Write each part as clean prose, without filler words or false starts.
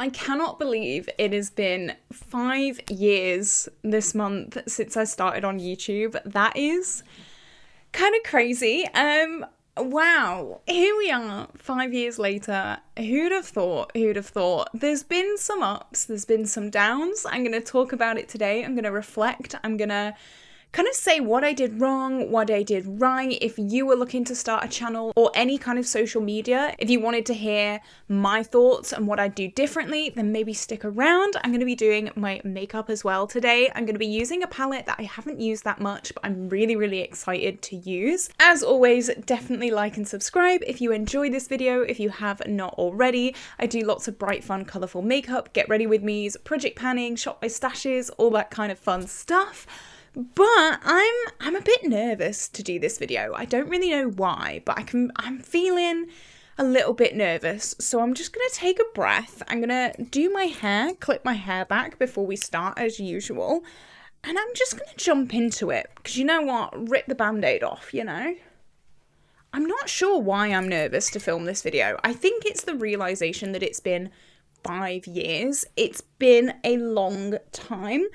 I cannot believe it has been 5 years this month since I started on YouTube. That is kind of crazy. Wow, here we are 5 years later. Who'd have thought? Who'd have thought? There's been some ups, there's been some downs. I'm going to talk about it today. I'm going to reflect. I'm going to kind of say what I did wrong, what I did right. If you were looking to start a channel or any kind of social media, if you wanted to hear my thoughts and what I'd do differently, then maybe stick around. I'm going to be doing my makeup as well today. I'm going to be using a palette that I haven't used that much, but I'm really, really excited to use. As always, definitely like and subscribe if you enjoy this video, if you have not already. I do lots of bright, fun, colourful makeup, get ready with me's, project panning, shop my stashes, all that kind of fun stuff. But I'm a bit nervous to do this video. I don't really know why, but I'm feeling a little bit nervous. So I'm just going to take a breath. I'm going to do my hair, clip my hair back before we start as usual. And I'm just going to jump into it. Because you know what? Rip the band-aid off, you know? I'm not sure why I'm nervous to film this video. I think it's the realization that it's been 5 years. It's been a long time.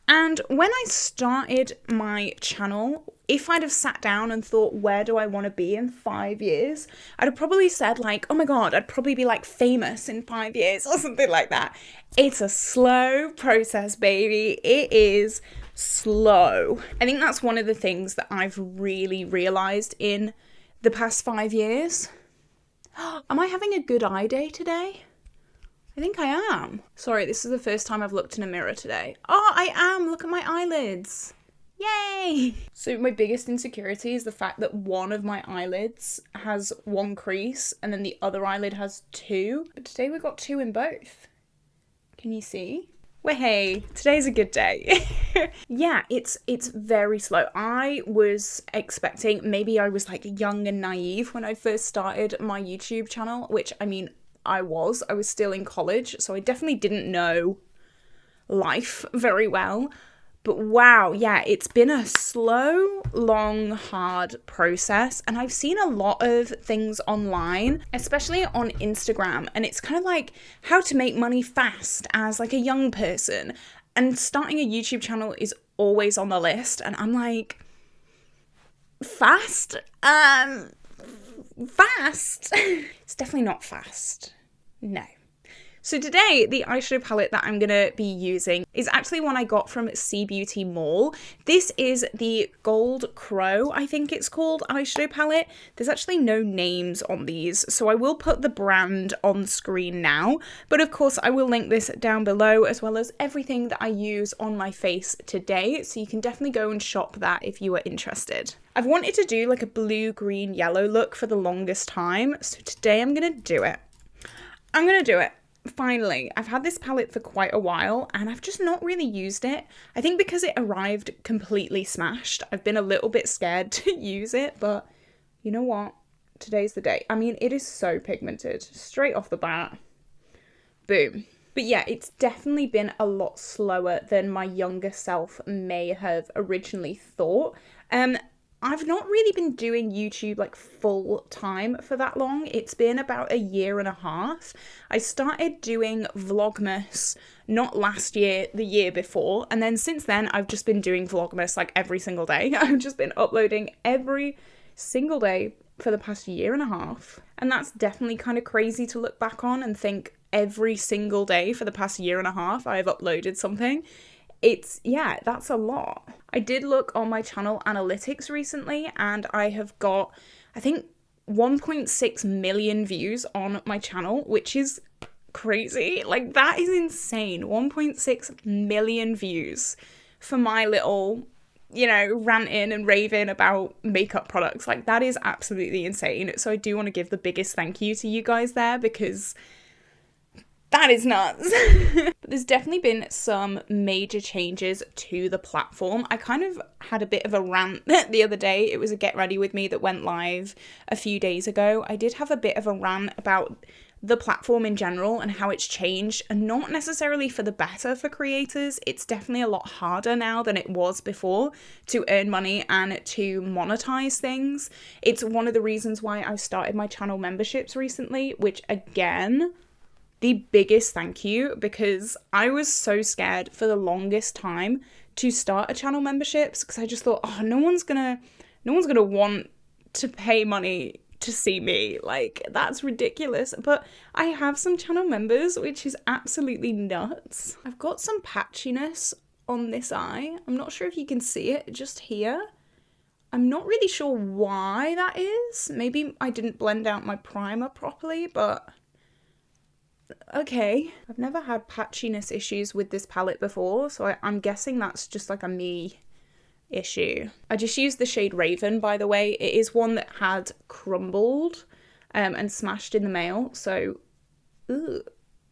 And when I started my channel, if I'd have sat down and thought, where do I want to be in 5 years? I'd have probably said like, oh my God, I'd probably be like famous in 5 years or something like that. It's a slow process, baby. It is slow. I think that's one of the things that I've really realized in the past 5 years. Am I having a good eye day today? I think I am. Sorry, this is the first time I've looked in a mirror today. Oh, I am! Look at my eyelids! Yay! So my biggest insecurity is the fact that one of my eyelids has one crease and then the other eyelid has two. But today we got two in both. Can you see? Well, hey, today's a good day. Yeah, it's very slow. I was expecting, maybe I was like young and naive when I first started my YouTube channel, which I mean, I was still in college, so I definitely didn't know life very well. But wow, yeah, it's been a slow, long, hard process. And I've seen a lot of things online, especially on Instagram. And it's kind of like how to make money fast as like a young person. And starting a YouTube channel is always on the list. And I'm like, fast? Fast? It's definitely not fast. No. So today, the eyeshadow palette that I'm going to be using is actually one I got from Sea Beauty Mall. This is the Gold Crow, I think it's called, eyeshadow palette. There's actually no names on these, so I will put the brand on screen now. But of course, I will link this down below, as well as everything that I use on my face today. So you can definitely go and shop that if you are interested. I've wanted to do like a blue, green, yellow look for the longest time. So today I'm going to do it. I'm going to do it. Finally, I've had this palette for quite a while and I've just not really used it. I think because it arrived completely smashed, I've been a little bit scared to use it, but you know what? Today's the day. I mean, it is so pigmented, straight off the bat. Boom. But yeah, it's definitely been a lot slower than my younger self may have originally thought. I've not really been doing YouTube like full time for that long. It's been about a year and a half. I started doing Vlogmas not last year, the year before. And then since then, I've just been doing Vlogmas like every single day. I've just been uploading every single day for the past year and a half. And that's definitely kind of crazy to look back on and think every single day for the past year and a half, I've uploaded something. Yeah, that's a lot. I did look on my channel analytics recently and I have got, I think, 1.6 million views on my channel, which is crazy. Like, that is insane. 1.6 million views for my little, you know, ranting and raving about makeup products. Like, that is absolutely insane. So I do want to give the biggest thank you to you guys there because that is nuts. But there's definitely been some major changes to the platform. I kind of had a bit of a rant the other day. It was a Get Ready With Me that went live a few days ago. I did have a bit of a rant about the platform in general and how it's changed, and not necessarily for the better for creators. It's definitely a lot harder now than it was before to earn money and to monetize things. It's one of the reasons why I started my channel memberships recently, which again, the biggest thank you, because I was so scared for the longest time to start a channel memberships, because I just thought, oh, no one's gonna want to pay money to see me. Like, that's ridiculous. But I have some channel members, which is absolutely nuts. I've got some patchiness on this eye. I'm not sure if you can see it just here. I'm not really sure why that is. Maybe I didn't blend out my primer properly, but okay. I've never had patchiness issues with this palette before, so I'm guessing that's just like a me issue. I just used the shade Raven, by the way. It is one that had crumbled and smashed in the mail, so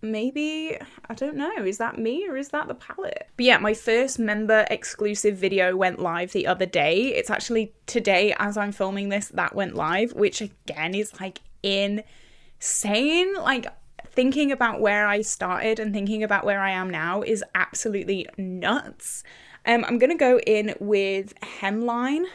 maybe, I don't know, is that me or is that the palette? But yeah, my first member exclusive video went live the other day. It's actually today as I'm filming this that went live, which again is like insane. Like, thinking about where I started and thinking about where I am now is absolutely nuts. I'm gonna go in with Hemline,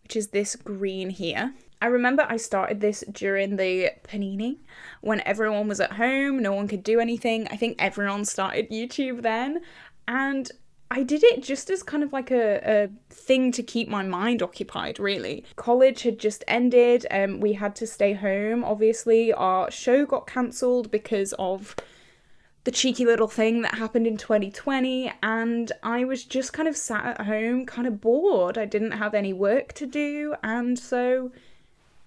which is this green here. I remember I started this during the panini when everyone was at home, no one could do anything. I think everyone started YouTube then, and I did it just as kind of like a thing to keep my mind occupied, really. College had just ended, we had to stay home, obviously. Our show got cancelled because of the cheeky little thing that happened in 2020, and I was just kind of sat at home, kind of bored. I didn't have any work to do, and so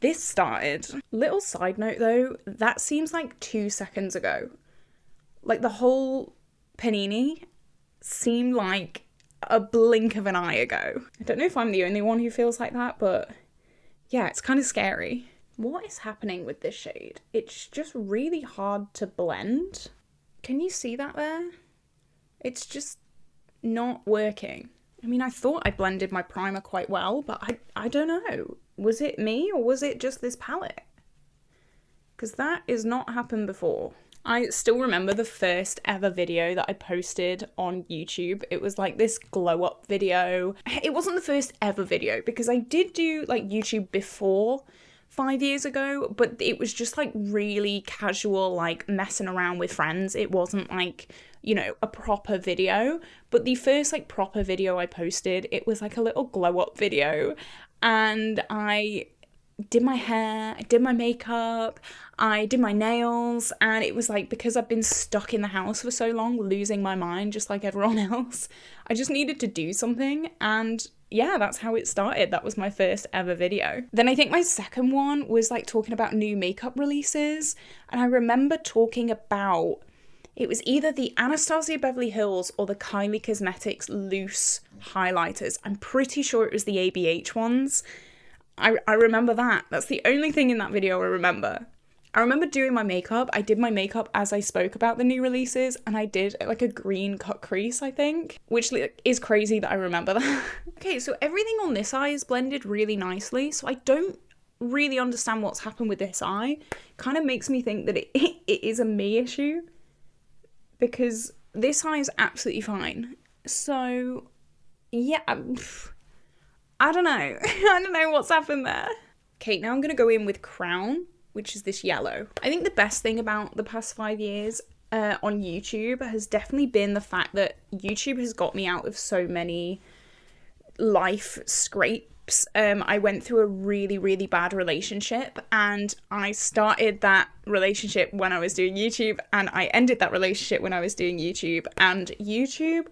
this started. Little side note though, that seems like 2 seconds ago. Like, the whole panini seemed like a blink of an eye ago. I don't know if I'm the only one who feels like that, but yeah, it's kind of scary. What is happening with this shade? It's just really hard to blend. Can you see that there? It's just not working. I mean, I thought I blended my primer quite well, but I don't know. Was it me or was it just this palette? Because that has not happened before. I still remember the first ever video that I posted on YouTube. It was like this glow up video. It wasn't the first ever video because I did do like YouTube before 5 years ago, but it was just like really casual, like messing around with friends. It wasn't like, you know, a proper video. But the first like proper video I posted, it was like a little glow up video, and I did my hair, I did my makeup, I did my nails, and it was like, because I've been stuck in the house for so long, losing my mind just like everyone else, I just needed to do something, and yeah, that's how it started. That was my first ever video. Then I think my second one was like talking about new makeup releases, and I remember talking about, it was either the Anastasia Beverly Hills or the Kylie Cosmetics loose highlighters. I'm pretty sure it was the ABH ones. I remember that. That's the only thing in that video I remember. I remember doing my makeup. I did my makeup as I spoke about the new releases, and I did like a green cut crease, I think, which is crazy that I remember that. Okay, so everything on this eye is blended really nicely, so I don't really understand what's happened with this eye. Kind of makes me think that it is a me issue, because this eye is absolutely fine. So yeah, I don't know. I don't know what's happened there. Okay, now I'm going to go in with Crown, which is this yellow. I think the best thing about the past 5 years on YouTube has definitely been the fact that YouTube has got me out of so many life scrapes. I went through a really, really bad relationship, and I started that relationship when I was doing YouTube, and I ended that relationship when I was doing YouTube, and YouTube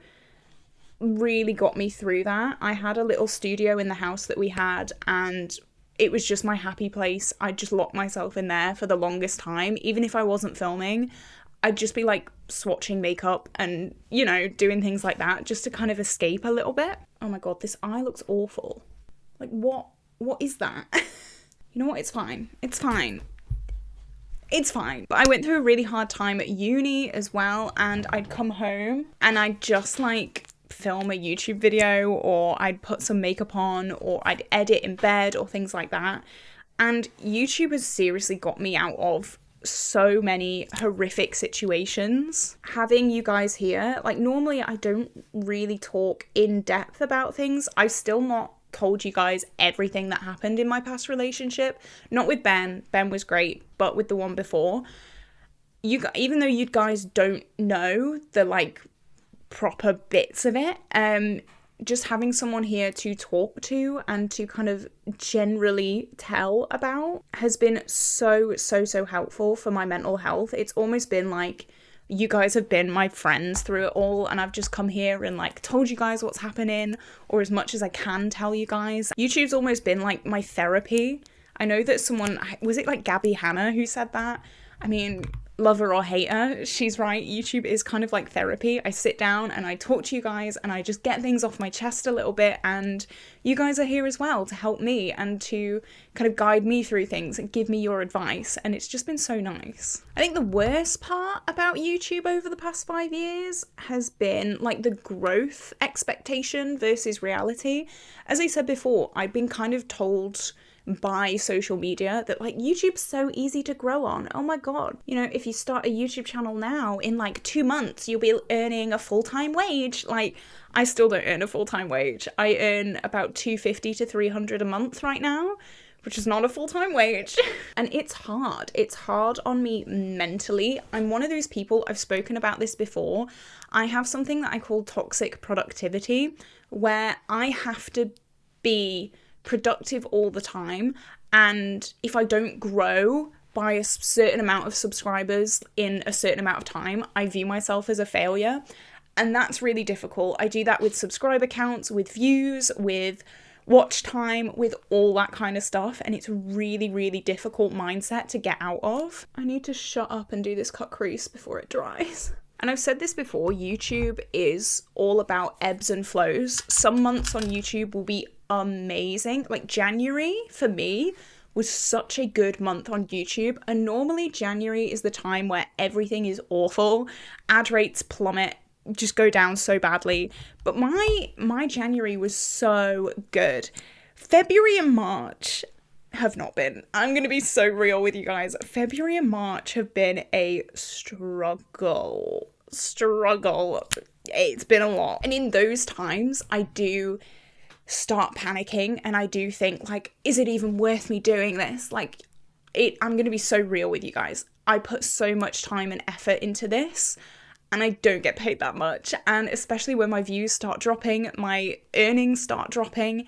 really got me through that. I had a little studio in the house that we had, and it was just my happy place. I'd just lock myself in there for the longest time. Even if I wasn't filming, I'd just be like swatching makeup and, you know, doing things like that just to kind of escape a little bit. Oh my god, this eye looks awful. Like, what is that? You know what? It's fine. It's fine. It's fine. But I went through a really hard time at uni as well, and I'd come home and I'd just like film a YouTube video, or I'd put some makeup on, or I'd edit in bed or things like that. And YouTube has seriously got me out of so many horrific situations. Having you guys here, like, normally I don't really talk in depth about things. I've still not told you guys everything that happened in my past relationship. Not with Ben. Ben was great, but with the one before, even though you guys don't know the like proper bits of it, just having someone here to talk to and to kind of generally tell about has been so helpful for my mental health. It's almost been like you guys have been my friends through it all, and I've just come here and like told you guys what's happening, or as much as I can tell you guys. YouTube's almost been like my therapy. I know that someone, was it like Gabby Hanna who said that? I mean, love her or hate her, she's right. YouTube is kind of like therapy. I sit down and I talk to you guys and I just get things off my chest a little bit, and you guys are here as well to help me and to kind of guide me through things and give me your advice, and it's just been so nice. I think the worst part about YouTube over the past 5 years has been like the growth expectation versus reality. As I said before, I've been kind of told by social media that like YouTube's so easy to grow on. Oh my god, you know, if you start a YouTube channel now, in like 2 months you'll be earning a full-time wage. Like, I still don't earn a full-time wage. I earn about $250 to $300 a month right now, which is not a full-time wage. And it's hard on me mentally. I'm one of those people, I've spoken about this before, I have something that I call toxic productivity, where I have to be productive all the time, and if I don't grow by a certain amount of subscribers in a certain amount of time, I view myself as a failure, and that's really difficult. I do that with subscriber counts, with views, with watch time, with all that kind of stuff, and it's a really difficult mindset to get out of. I need to shut up and do this cut crease before it dries. And I've said this before, YouTube is all about ebbs and flows. Some months on YouTube will be amazing. Like January for me was such a good month on YouTube, and normally January is the time where everything is awful. Ad rates plummet, just go down so badly. But my January was so good. February and March have not been. I'm going to be so real with you guys. February and March have been a struggle. It's been a lot. And in those times, I do start panicking, and I do think like, is it even worth me doing this? Like, I'm going to be so real with you guys. I put so much time and effort into this, and I don't get paid that much. And especially when my views start dropping, my earnings start dropping,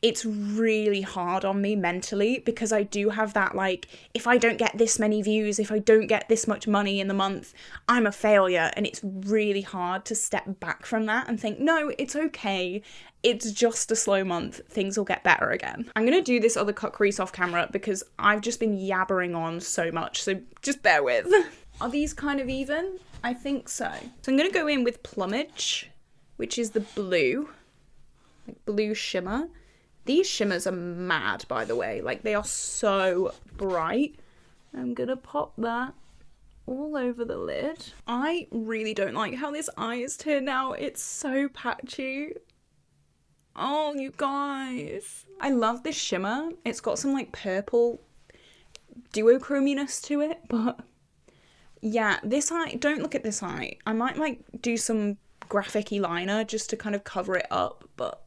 it's really hard on me mentally, because I do have that like, if I don't get this many views, if I don't get this much money in the month, I'm a failure. And it's really hard to step back from that and think, no, it's okay. It's just a slow month. Things will get better again. I'm going to do this other cut crease off camera because I've just been yabbering on so much. So just bear with. Are these kind of even? I think so. So I'm going to go in with Plumage, which is the blue, like blue shimmer. These shimmers are mad, by the way. Like, they are so bright. I'm gonna pop that all over the lid. I really don't like how this eye is turned out. It's so patchy. Oh, you guys. I love this shimmer. It's got some, like, purple duochrominess to it, but yeah, this eye, don't look at this eye. I might, like, do some graphic-y liner just to kind of cover it up, but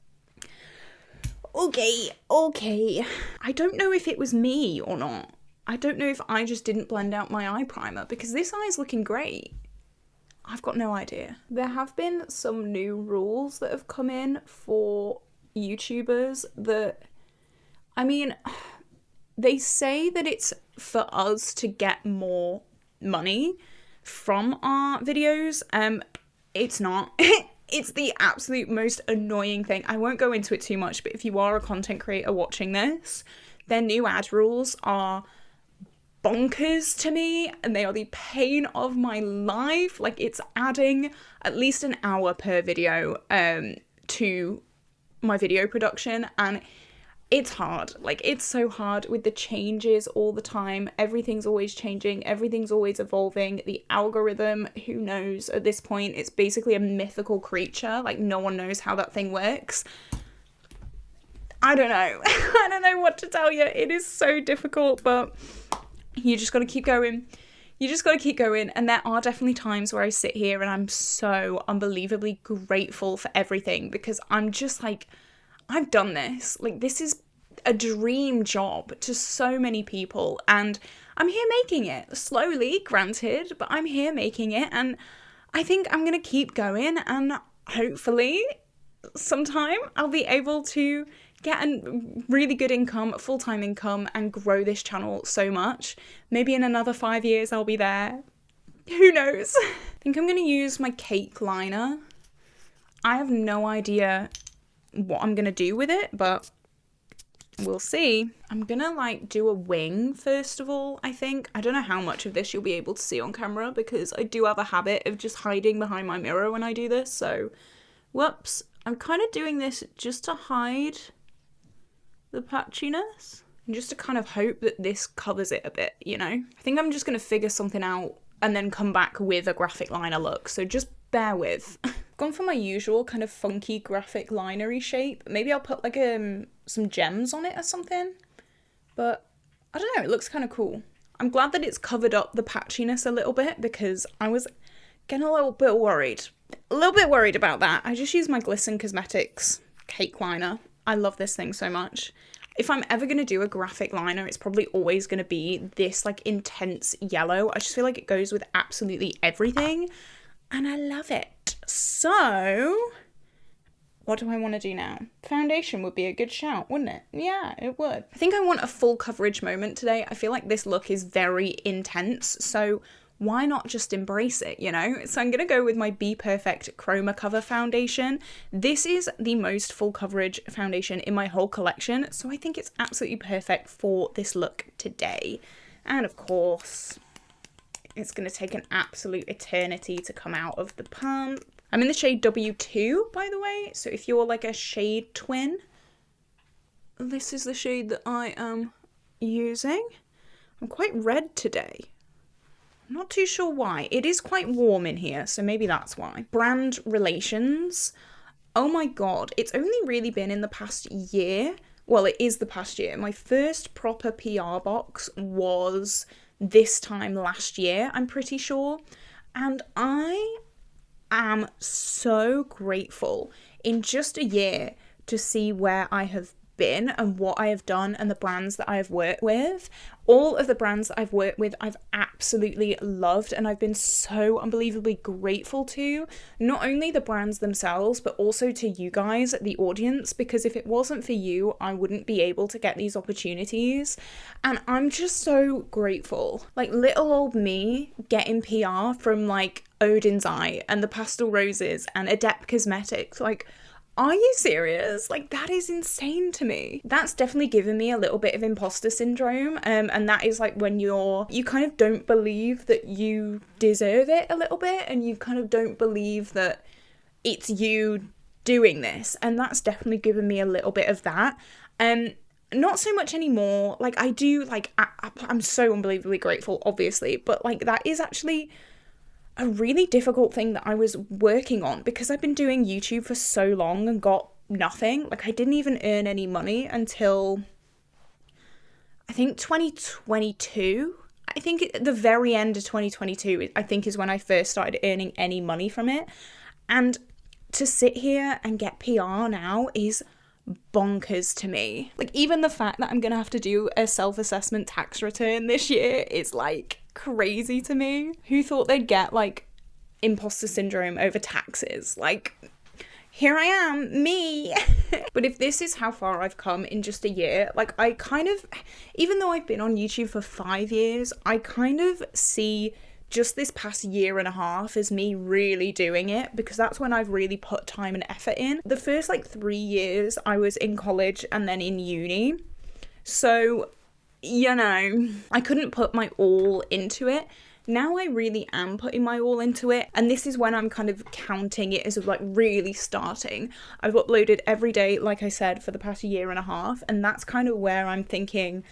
okay. I don't know if it was me or not. I don't know if I just didn't blend out my eye primer, because this eye is looking great. I've got no idea. There have been some new rules that have come in for YouTubers that, I mean, they say that it's for us to get more money from our videos. It's not. It's the absolute most annoying thing. I won't go into it too much, but if you are a content creator watching this, their new ad rules are bonkers to me, and they are the pain of my life. Like, it's adding at least an hour per video to my video production, and it's hard. Like, it's so hard with the changes all the time. Everything's always changing. Everything's always evolving. The algorithm, who knows at this point? It's basically a mythical creature. Like, no one knows how that thing works. I don't know. I don't know what to tell you. It is so difficult, but you just got to keep going. You just got to keep going. And there are definitely times where I sit here and I'm so unbelievably grateful for everything, because I'm just like, I've done this. Like, this is a dream job to so many people, and I'm here making it. Slowly, granted, but I'm here making it, and I think I'm gonna keep going, and hopefully sometime I'll be able to get a really good income, full-time income, and grow this channel so much. Maybe in another 5 years I'll be there. Who knows? I think I'm gonna use my cake liner. I have no idea what I'm gonna do with it, but we'll see. I'm gonna like do a wing first of all, I think. I don't know how much of this you'll be able to see on camera because I do have a habit of just hiding behind my mirror when I do this, so whoops. I'm kind of doing this just to hide the patchiness and just to kind of hope that this covers it a bit, you know? I think I'm just gonna figure something out and then come back with a graphic liner look, so just bear with. I've gone for my usual kind of funky graphic linery shape. Maybe I'll put like some gems on it or something, but I don't know, it looks kind of cool. I'm glad that it's covered up the patchiness a little bit because I was getting a little bit worried about that. I just use my Glisten Cosmetics cake liner. I love this thing so much. If I'm ever going to do a graphic liner, it's probably always going to be this like intense yellow. I just feel like it goes with absolutely everything and I love it. So what do I want to do now? Foundation would be a good shout, wouldn't it? Yeah, it would. I think I want a full coverage moment today. I feel like this look is very intense, so why not just embrace it, you know? So I'm gonna go with my Be Perfect Chroma Cover foundation. This is the most full coverage foundation in my whole collection, so I think it's absolutely perfect for this look today. And of course, it's gonna take an absolute eternity to come out of the pump. I'm in the shade W2, by the way, so if you're like a shade twin, this is the shade that I am using. I'm quite red today. I'm not too sure why. It is quite warm in here, so maybe that's why. Brand relations. Oh my god, it's only really been in the past year. Well, it is the past year. My first proper PR box was this time last year, I'm pretty sure. And I am so grateful in just a year to see where I have been and what I have done and the brands that I have worked with. All of the brands that I've worked with, I've absolutely loved and I've been so unbelievably grateful to. Not only the brands themselves, but also to you guys, the audience, because if it wasn't for you, I wouldn't be able to get these opportunities. And I'm just so grateful. Like little old me getting PR from like Odin's Eye and the Pastel Roses and Adept Cosmetics, like, are you serious? Like, that is insane to me. That's definitely given me a little bit of imposter syndrome. And that is like when you kind of don't believe that you deserve it a little bit. And you kind of don't believe that it's you doing this. And that's definitely given me a little bit of that. Not so much anymore. Like, I do, like, I'm so unbelievably grateful, obviously. But, like, that is actually a really difficult thing that I was working on because I've been doing YouTube for so long and got nothing. Like, I didn't even earn any money until I think 2022. I think at the very end of 2022, I think is when I first started earning any money from it. And to sit here and get PR now is bonkers to me. Like, even the fact that I'm gonna have to do a self-assessment tax return this year is like crazy to me. Who thought they'd get like imposter syndrome over taxes? Like, here I am, me. But if this is how far I've come in just a year, like, I kind of, even though I've been on YouTube for 5 years, I kind of see just this past year and a half as me really doing it, because that's when I've really put time and effort in. The first like 3 years I was in college and then in uni, so you know, I couldn't put my all into it. Now I really am putting my all into it, and this is when I'm kind of counting it as like really starting. I've uploaded every day, like I said, for the past year and a half, and that's kind of where I'm thinking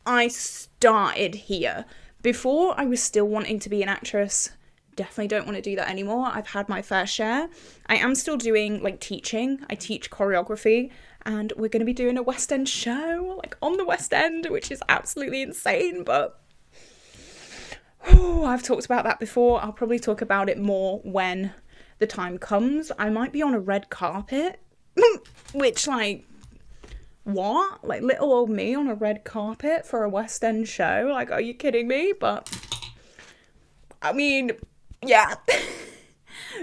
I started here. Before, I was still wanting to be an actress. Definitely don't want to do that anymore. I've had my fair share. I am still doing like teaching. I teach choreography, and we're going to be doing a West End show, like on the West End, which is absolutely insane, but I've talked about that before. I'll probably talk about it more when the time comes. I might be on a red carpet, which, like, what? Like little old me on a red carpet for a West End show? Like, are you kidding me? But I mean, yeah.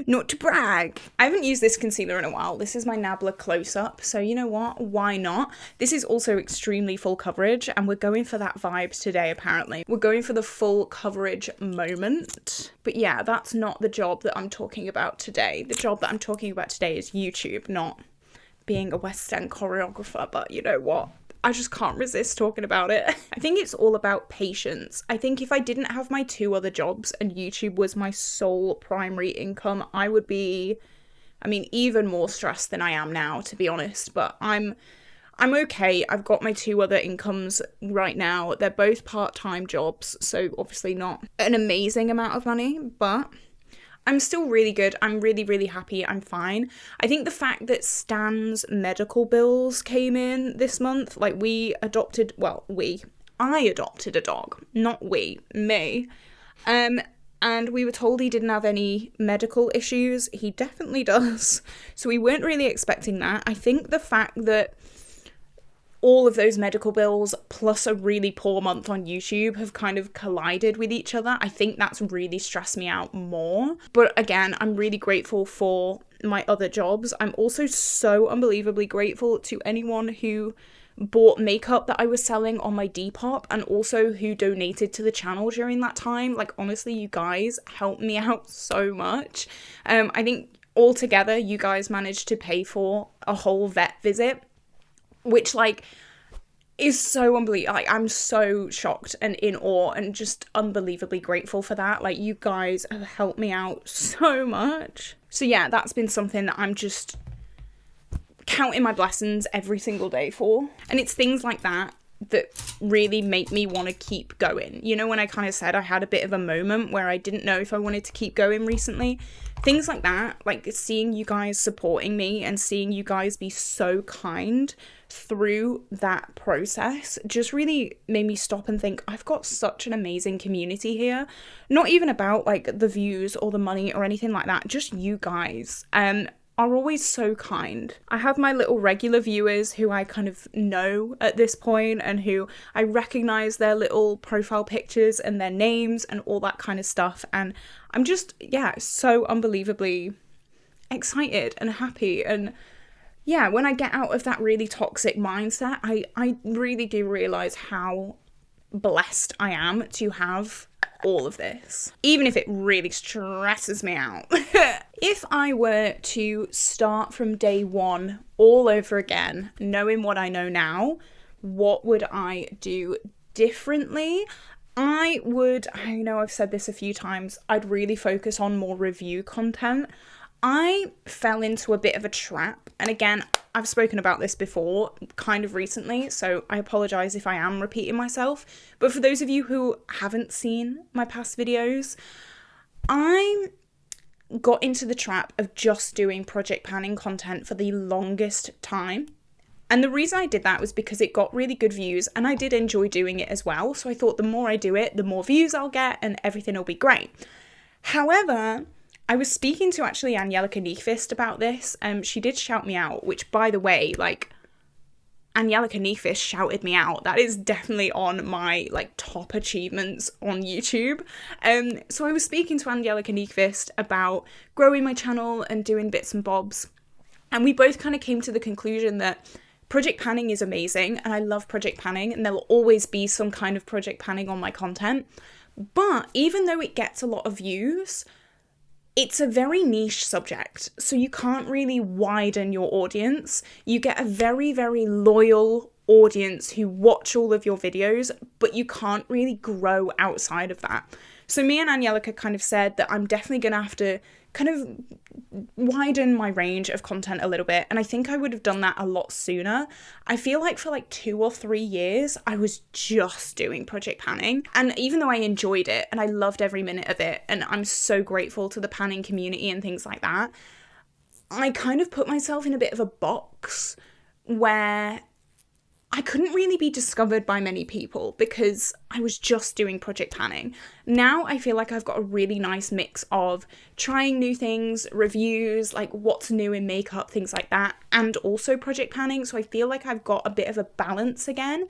Not to brag. I haven't used this concealer in a while. This is my Nabla Close-Up, so you know what? Why not? This is also extremely full coverage, and we're going for that vibe today, apparently. We're going for the full coverage moment. But yeah, that's not the job that I'm talking about today. The job that I'm talking about today is YouTube, not being a West End choreographer, but you know what? I just can't resist talking about it. I think it's all about patience. I think if I didn't have my 2 other jobs and YouTube was my sole primary income, I would be, I mean, even more stressed than I am now, to be honest. But I'm okay. I've got my 2 other incomes right now. They're both part-time jobs, so obviously not an amazing amount of money, but I'm still really good. I'm really, really happy. I'm fine. I think the fact that Stan's medical bills came in this month, like I adopted a dog, not me. And we were told he didn't have any medical issues. He definitely does. So we weren't really expecting that. I think the fact that all of those medical bills plus a really poor month on YouTube have kind of collided with each other. I think that's really stressed me out more. But again, I'm really grateful for my other jobs. I'm also so unbelievably grateful to anyone who bought makeup that I was selling on my Depop and also who donated to the channel during that time. Like, honestly, you guys helped me out so much. I think altogether, you guys managed to pay for a whole vet visit, which, like, is so unbelievable. Like, I'm so shocked and in awe and just unbelievably grateful for that. Like, you guys have helped me out so much. So yeah, that's been something that I'm just counting my blessings every single day for. And it's things like that that really make me want to keep going. You know, when I kind of said I had a bit of a moment where I didn't know if I wanted to keep going recently, things like that, like seeing you guys supporting me and seeing you guys be so kind through that process just really made me stop and think, I've got such an amazing community here. Not even about like the views or the money or anything like that, just you guys are always so kind. I have my little regular viewers who I kind of know at this point and who I recognize their little profile pictures and their names and all that kind of stuff. And I'm just, yeah, so unbelievably excited and happy. And yeah, when I get out of that really toxic mindset, I really do realize how blessed I am to have all of this, even if it really stresses me out. If I were to start from day one all over again, knowing what I know now, what would I do differently? I know I've said this a few times, I'd really focus on more review content. I fell into a bit of a trap, and again, I've spoken about this before, kind of recently, so I apologise if I am repeating myself, but for those of you who haven't seen my past videos, I got into the trap of just doing project panning content for the longest time. And the reason I did that was because it got really good views and I did enjoy doing it as well. So I thought the more I do it, the more views I'll get and everything will be great. However, I was speaking to actually Angelica Nyqvist about this. She did shout me out, which by the way, like, Angelica Nyqvist shouted me out. That is definitely on my like top achievements on YouTube. So I was speaking to Angelica Nyqvist about growing my channel and doing bits and bobs. And we both kind of came to the conclusion that project panning is amazing and I love project panning and there will always be some kind of project panning on my content. But even though it gets a lot of views, it's a very niche subject, so you can't really widen your audience. You get a very, very loyal audience who watch all of your videos, but you can't really grow outside of that. So me and Angelica kind of said that I'm definitely going to have to kind of widen my range of content a little bit, and I think I would have done that a lot sooner. I feel like for like 2 or 3 years I was just doing project panning, and even though I enjoyed it and I loved every minute of it and I'm so grateful to the panning community and things like that, I kind of put myself in a bit of a box where I couldn't really be discovered by many people because I was just doing project panning. Now I feel like I've got a really nice mix of trying new things, reviews, like what's new in makeup, things like that, and also project panning. So I feel like I've got a bit of a balance again.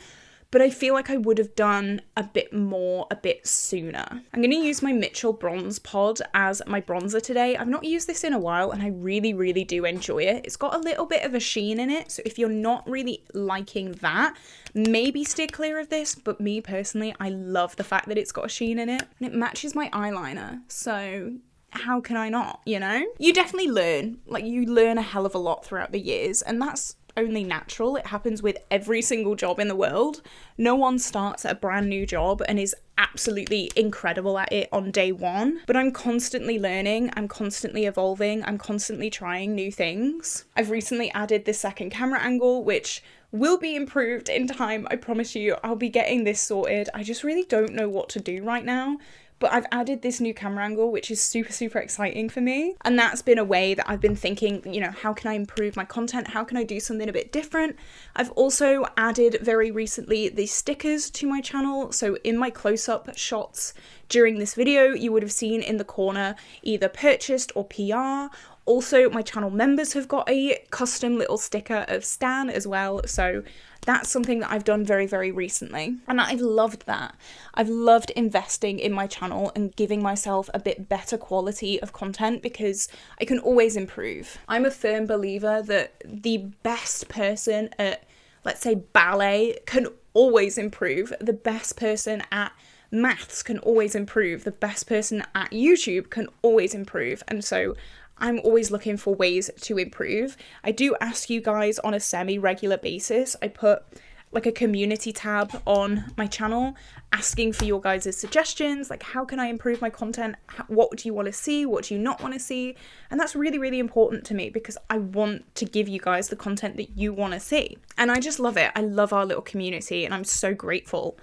But I feel like I would have done a bit more a bit sooner. I'm going to use my Mitchell Bronze Pod as my bronzer today. I've not used this in a while and I really, really do enjoy it. It's got a little bit of a sheen in it, so if you're not really liking that, maybe steer clear of this, but me personally, I love the fact that it's got a sheen in it. And it matches my eyeliner, so how can I not, you know? You definitely learn. Like, you learn a hell of a lot throughout the years, and that's only natural. It happens with every single job in the world. No one starts at a brand new job and is absolutely incredible at it on day one, but I'm constantly learning, I'm constantly evolving, I'm constantly trying new things. I've recently added this second camera angle, which will be improved in time. I promise you, I'll be getting this sorted. I just really don't know what to do right now. But I've added this new camera angle, which is super, super exciting for me. And that's been a way that I've been thinking, you know, how can I improve my content? How can I do something a bit different? I've also added very recently the stickers to my channel. So in my close-up shots during this video, you would have seen in the corner either purchased or PR. Also, my channel members have got a custom little sticker of Stan as well. So that's something that I've done very, very recently. And I've loved that. I've loved investing in my channel and giving myself a bit better quality of content because I can always improve. I'm a firm believer that the best person at, let's say, ballet can always improve. The best person at maths can always improve. The best person at YouTube can always improve. And so I'm always looking for ways to improve. I do ask you guys on a semi-regular basis. I put like a community tab on my channel asking for your guys' suggestions, like how can I improve my content? What do you want to see? What do you not want to see? And that's really, really important to me because I want to give you guys the content that you want to see. And I just love it. I love our little community and I'm so grateful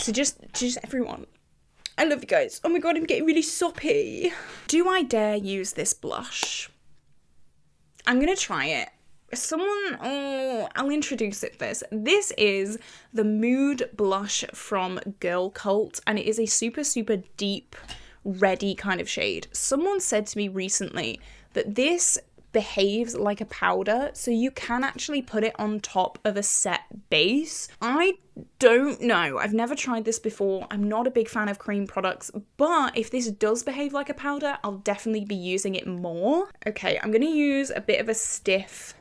to just everyone. I love you guys. Oh my god, I'm getting really soppy. Do I dare use this blush? I'm gonna try it. I'll introduce it first. This is the Mood blush from GirlsCult, and it is a super, super deep, reddy kind of shade. Someone said to me recently that this behaves like a powder, so you can actually put it on top of a set base. I don't know. I've never tried this before. I'm not a big fan of cream products, but if this does behave like a powder, I'll definitely be using it more. Okay, I'm gonna use a bit of a stiff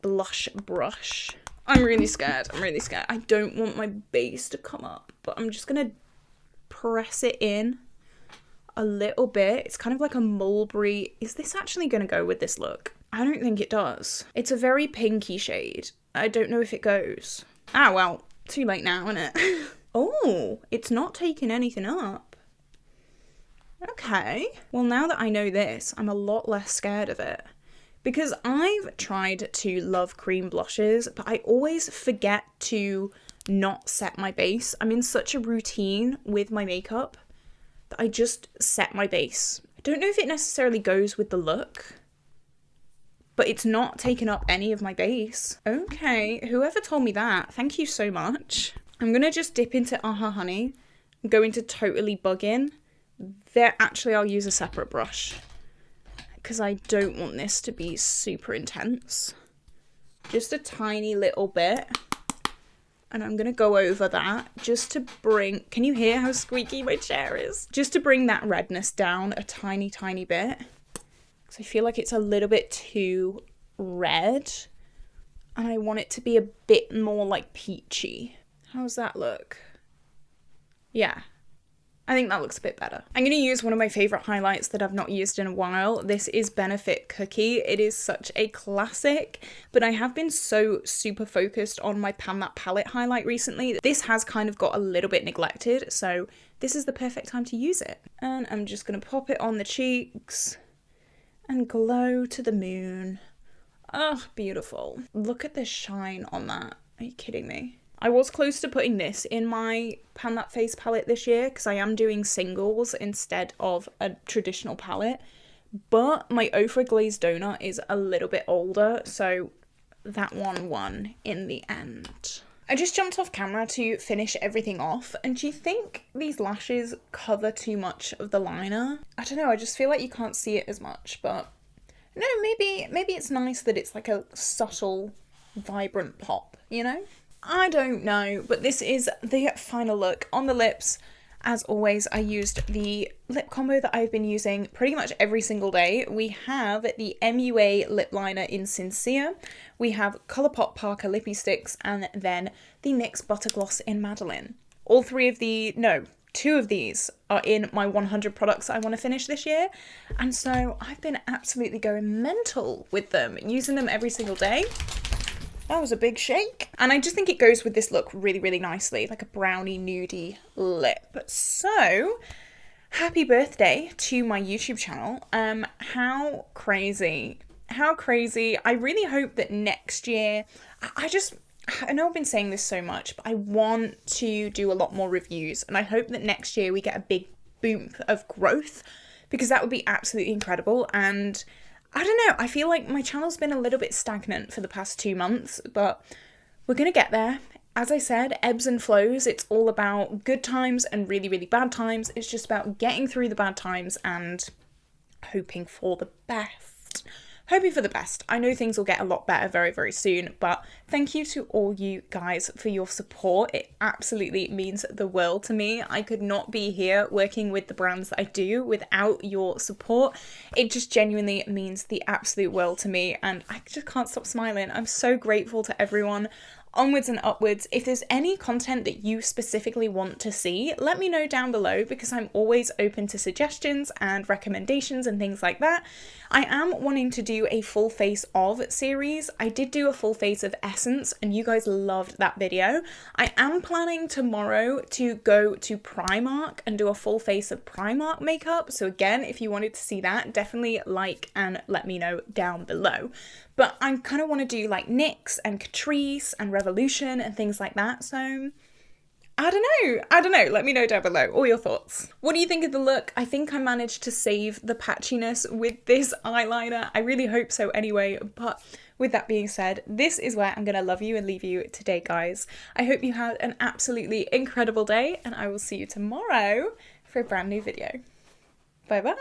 blush brush. I'm really scared. I don't want my base to come up, but I'm just gonna press it in a little bit. It's kind of like a mulberry. Is this actually going to go with this look? I don't think it does. It's a very pinky shade. I don't know if it goes. Ah, well, too late now, isn't it? Oh, it's not taking anything up. Okay. Well, now that I know this, I'm a lot less scared of it. Because I've tried to love cream blushes, but I always forget to not set my base. I'm in such a routine with my makeup that I just set my base. I don't know if it necessarily goes with the look, but it's not taking up any of my base. Okay, whoever told me that, thank you so much. I'm gonna just dip into Aha Honey and go into Totally Buggin'. There, actually, I'll use a separate brush because I don't want this to be super intense. Just a tiny little bit. And I'm going to go over that just to bring... Can you hear how squeaky my chair is? Just to bring that redness down a tiny, tiny bit. Because I feel like it's a little bit too red. And I want it to be a bit more like peachy. How's that look? Yeah. I think that looks a bit better. I'm going to use one of my favourite highlights that I've not used in a while. This is Benefit Cookie. It is such a classic, but I have been so super focused on my Pan That palette highlight recently. This has kind of got a little bit neglected, so this is the perfect time to use it. And I'm just going to pop it on the cheeks and glow to the moon. Oh, beautiful. Look at the shine on that. Are you kidding me? I was close to putting this in my Pan That Face palette this year because I am doing singles instead of a traditional palette, but my Ofra Glazed Donut is a little bit older, so that one won in the end. I just jumped off camera to finish everything off, and do you think these lashes cover too much of the liner? I don't know, I just feel like you can't see it as much, but no, maybe it's nice that it's like a subtle, vibrant pop, you know? I don't know, but this is the final look on the lips. As always, I used the lip combo that I've been using pretty much every single day. We have the MUA lip liner in Sincere, we have Colourpop Parker Lippy Sticks, and then the NYX Butter Gloss in Madaline. Two of these are in my 100 products I want to finish this year, and so I've been absolutely going mental with them, using them every single day. That was a big shake. And I just think it goes with this look really, really nicely, like a brownie nudie lip. So, happy birthday to my YouTube channel. How crazy. How crazy. I really hope that next year, I know I've been saying this so much, but I want to do a lot more reviews. And I hope that next year we get a big boom of growth, because that would be absolutely incredible. And I don't know, I feel like my channel's been a little bit stagnant for the past 2 months, but we're gonna get there. As I said, ebbs and flows. It's all about good times and really, really bad times. It's just about getting through the bad times and hoping for the best. Hoping for the best. I know things will get a lot better very, very soon, but thank you to all you guys for your support. It absolutely means the world to me. I could not be here working with the brands that I do without your support. It just genuinely means the absolute world to me, and I just can't stop smiling. I'm so grateful to everyone. Onwards and upwards. If there's any content that you specifically want to see, let me know down below, because I'm always open to suggestions and recommendations and things like that. I am wanting to do a full face of series. I did do a full face of Essence and you guys loved that video. I am planning tomorrow to go to Primark and do a full face of Primark makeup. So again, if you wanted to see that, definitely like and let me know down below. But I kind of want to do like NYX and Catrice and Revolution and things like that. So I don't know. Let me know down below all your thoughts. What do you think of the look? I think I managed to save the patchiness with this eyeliner. I really hope so anyway. But with that being said, this is where I'm going to love you and leave you today, guys. I hope you had an absolutely incredible day, and I will see you tomorrow for a brand new video. Bye bye.